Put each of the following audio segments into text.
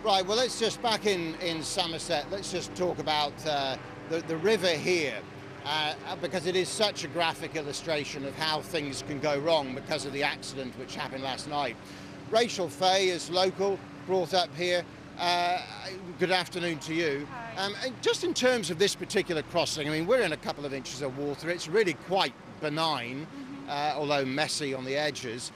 Right, well, let's just, back in Somerset, let's just talk about the river here, because it is such a graphic illustration of how things can go wrong because of the accident which happened last night. Rachael Fay is local, brought up here. Good afternoon to you. And just in terms of this particular crossing, I mean, we're in a couple of inches of water. It's really quite benign, although messy on the edges.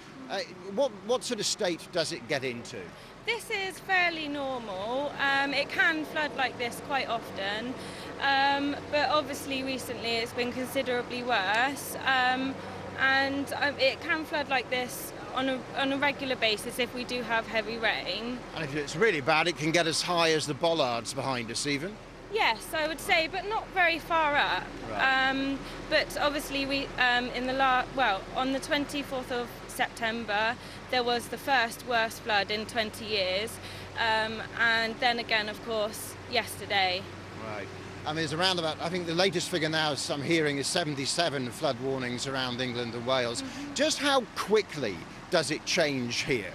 What sort of state does it get into? This is fairly normal. It can flood like this quite often, but obviously recently it's been considerably worse, and it can flood like this on a regular basis if we do have heavy rain. And if it's really bad, it can get as high as the bollards behind us even? Yes, I would say, but not very far up. Right. But obviously we, on the 24th of September, there was the first worst flood in 20 years, and then again, of course, yesterday. Right. I mean, there's around about, I think the latest figure now, as I'm hearing, is 77 flood warnings around England and Wales. Just how quickly does it change here?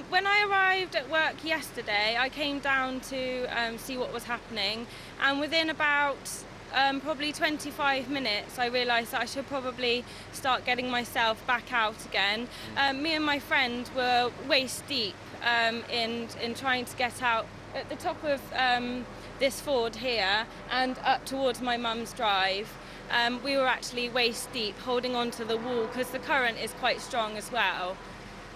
When I arrived at work yesterday, I came down to see what was happening, and within about probably 25 minutes I realised that I should probably start getting myself back out again. Me and my friend were waist deep in trying to get out at the top of this ford here and up towards my mum's drive. We were actually waist deep, holding onto the wall because the current is quite strong as well.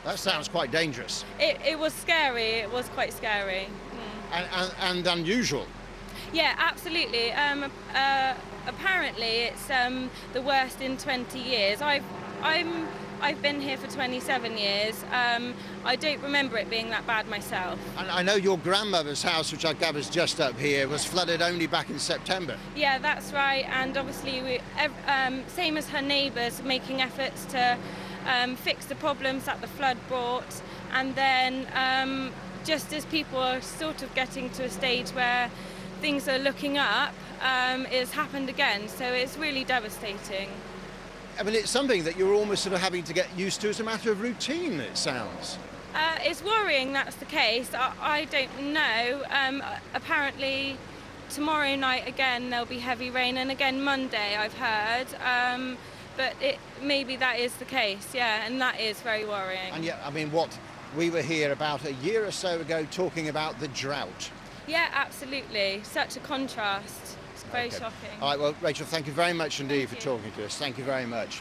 That sounds quite dangerous. It was scary. It was quite scary. And unusual. Yeah, absolutely. Apparently, it's the worst in 20 years. I've been here for 27 years. I don't remember it being that bad myself. And I know your grandmother's house, which I gather is just up here, was flooded only back in September. Yeah, that's right. And obviously, same as her neighbours, making efforts to fix the problems that the flood brought, and then just as people are sort of getting to a stage where things are looking up, it's happened again, so it's really devastating. I mean, it's something that you're almost sort of having to get used to as a matter of routine, it sounds. It's worrying that's the case. I don't know. Apparently tomorrow night again there'll be heavy rain, and again Monday I've heard. But maybe that is the case, yeah, and that is very worrying. And yet, I mean, we were here about a year or so ago talking about the drought. Yeah, absolutely. Such a contrast. It's very shocking. All right, well, Rachael, thank you very much indeed for talking to us. Thank you very much.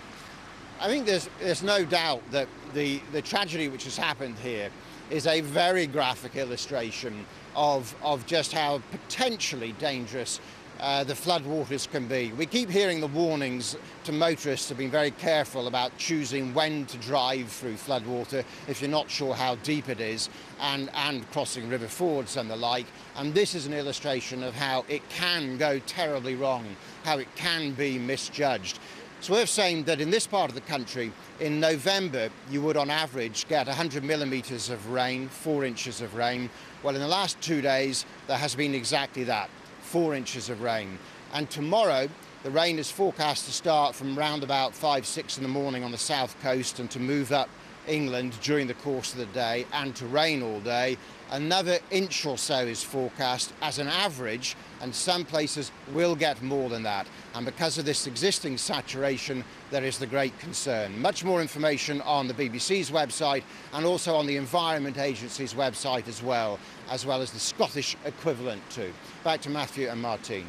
I think there's no doubt that the tragedy which has happened here is a very graphic illustration of just how potentially dangerous the floodwaters can be. We keep hearing the warnings to motorists to be very careful about choosing when to drive through floodwater if you're not sure how deep it is, and crossing river fords and the like. And this is an illustration of how it can go terribly wrong, how it can be misjudged. It's worth saying that in this part of the country, in November, you would on average get 100 millimetres of rain, 4 inches of rain. Well, in the last 2 days, there has been exactly that. 4 inches of rain. And tomorrow the rain is forecast to start from round about 5-6 in the morning on the south coast and to move up England during the course of the day and to rain all day. Another inch or so is forecast as an average, and some places will get more than that. And because of this existing saturation, there is the great concern. Much more information on the BBC's website and also on the Environment Agency's website as well as the Scottish equivalent too. Back to Matthew and Martine.